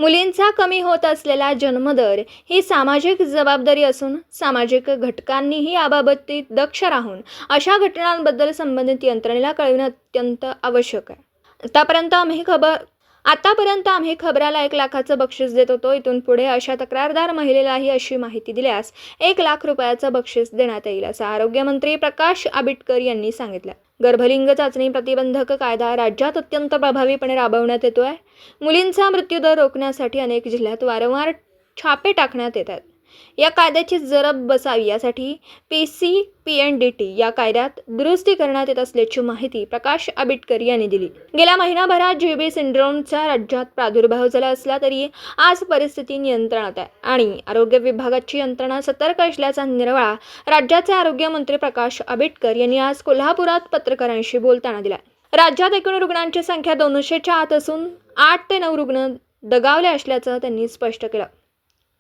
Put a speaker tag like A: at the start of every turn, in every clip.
A: मुलींचा कमी होत असलेला जन्मदर ही सामाजिक जबाबदारी असून सामाजिक घटकांनीही याबाबतीत दक्ष राहून अशा घटनांबद्दल संबंधित यंत्रणेला कळविणे अत्यंत आवश्यक आहे। आतापर्यंत आम्ही खबराला 1 लाखाचं बक्षीस देत होतो। इथून पुढे अशा तक्रारदार महिलेलाही अशी माहिती दिल्यास 1 लाख रुपयाचं बक्षीस देण्यात येईल, असं आरोग्यमंत्री प्रकाश आंबेडकर यांनी सांगितलं। गर्भलिंग चाचणी प्रतिबंधक कायदा राज्यात अत्यंत प्रभावीपणे राबवण्यात येतोय। मुलींचा मृत्यूदर रोखण्यासाठी अनेक जिल्ह्यात वारंवार छापे टाकण्यात येतात। या कायद्याची जरब बसावी यासाठी PCPNDT या कायद्यात दुरुस्ती करण्यात येत असल्याची माहिती प्रकाश आंबेडकर यांनी दिली। गेल्या महिनाभरात GB सिंड्रोमचा राज्यात प्रादुर्भाव झाला असला तरी आज परिस्थिती नियंत्रणात आहे आणि आरोग्य विभागाची यंत्रणा सतर्क असल्याचा निर्वाळा राज्याचे आरोग्यमंत्री प्रकाश आंबेडकर यांनी आज कोल्हापुरात पत्रकारांशी बोलताना दिला। राज्यात एकूण रुग्णांची संख्या 200च्या आत असून 8 ते 9 रुग्ण दगावले असल्याचं त्यांनी स्पष्ट केलं।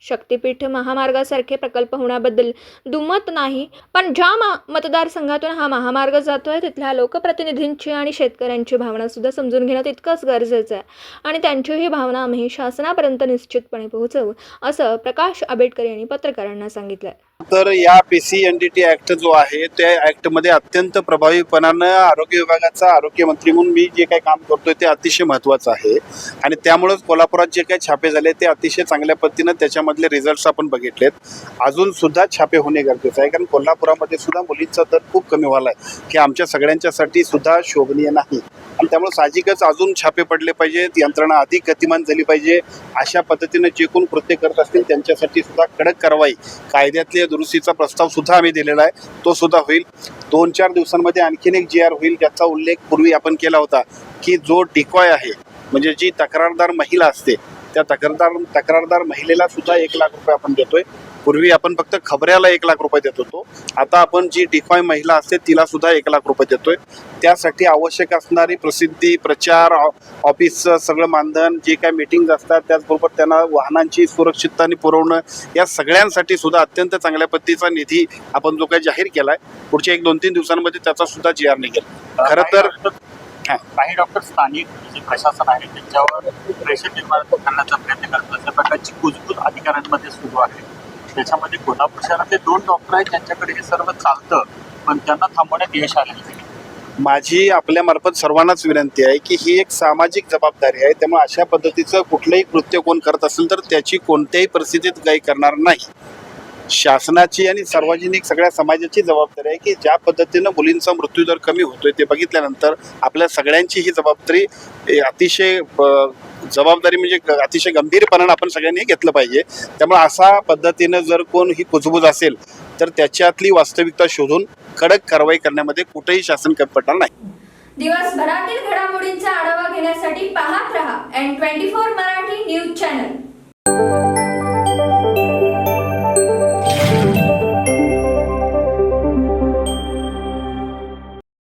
A: शक्तीपीठ महामार्गासारखे प्रकल्प होण्याबद्दल दुमत नाही, पण ज्या मतदारसंघातून हा महामार्ग जातोय तिथल्या लोकप्रतिनिधींची आणि शेतकऱ्यांची भावना सुद्धा समजून घेणं तितकंच गरजेचं आहे आणि त्यांचीही भावना आम्ही शासनापर्यंत निश्चितपणे पोहोचवू, असं प्रकाश आंबेडकर यांनी पत्रकारांना सांगितलं।
B: तर या PCNDT ऍक्ट जो आहे त्या ऍक्टमध्ये अत्यंत प्रभावीपणानं आरोग्य विभागाचा आरोग्यमंत्री म्हणून मी जे काही काम करतोय ते अतिशय महत्त्वाचं आहे आणि त्यामुळेच कोल्हापुरात जे काही छापे झाले ते अतिशय चांगल्या पद्धतीनं त्याच्यामधले रिझल्ट्स आपण बघितलेत। अजून सुद्धा छापे होणे गरजेचं आहे कारण कोल्हापुरामध्ये सुद्धा मुलींचा दर खूप कमी व्हायला आहे की आमच्या सगळ्यांच्यासाठी सुद्धा शोभनीय नाही आणि त्यामुळे साहजिकच अजून छापे पडले पाहिजेत, यंत्रणा अधिक गतिमान झाली पाहिजे। अशा पद्धतीनं जे कोण कृत्य करत असतील त्यांच्यासाठी सुद्धा कडक कारवाई कायद्यातल्या दुरुस्तीचा प्रस्ताव सुद्धा आम्ही दिलेला आहे, तो सुद्धा होईल। 2-4 दिवसांमध्ये आणखीन एक GR होईल ज्याचा उल्लेख पूर्वी आपण केला होता की जो डिकॉय आहे म्हणजे जी तक्रारदार महिला असते त्या तक्रारदार महिलेला सुद्धा 1 लाख रुपये आपण देतोय। पूर्वी आपण फक्त खबऱ्याला 1 लाख रुपये देत होतो, आता आपण जी डिकॉय महिला असते तिला सुद्धा 1 लाख रुपये देतोय। त्यासाठी आवश्यक असणारी प्रसिद्धी, प्रचार, ऑफिसचं सगळं मानधन, जे काही मीटिंग्स असतात त्याचबरोबर त्यांना वाहनांची सुरक्षितताने पुरवणं या सगळ्यांसाठी सुद्धा अत्यंत चांगल्या पद्धतीचा निधी आपण जो काही जाहीर केलाय पुढच्या 1-2-3 दिवसांमध्ये त्याचा सुद्धा GR निघेल। खरं तर
C: काही डॉक्टर स्थानिक जे प्रशासन आहे त्यांच्यावर प्रेशर निर्माण करण्याचा प्रयत्न करतात, अशा प्रकारची कुजबूज अधिकाऱ्यांमध्ये सुरू आहे। त्याच्यामध्ये कोल्हापूर शहरातले 2 डॉक्टर आहेत ज्यांच्याकडे हे सर्व चालतं पण त्यांना थांबवण्यात यश आले नाही।
B: माझी आपल्यामार्फत सर्वांनाच विनंती आहे की ही एक सामाजिक जबाबदारी आहे, त्यामुळे अशा पद्धतीचं कुठलंही कृत्य कोण करत असेल तर त्याची कोणत्याही परिस्थितीत काही करणार नाही। शासनाची आणि सार्वजनिक सगळ्या समाजाची जबाबदारी आहे की ज्या पद्धतीनं मुलींचा मृत्यूदर कमी होतोय ते बघितल्यानंतर आपल्या सगळ्यांची ही जबाबदारी अतिशय म्हणजे अतिशय गंभीरपणाने आपण सगळ्यांनी घेतलं पाहिजे। त्यामुळे अशा पद्धतीनं जर कोण ही कुजबूज असेल तर त्याच्यातली वास्तविकता शोधून कडक कारवाई करण्यामध्ये कुठेही शासन कमी पडणार नाही।
A: दिवसभरातील घडामोडींचा आढावा घेण्यासाठी पाहत रहा N24 मराठी न्यूज चॅनल।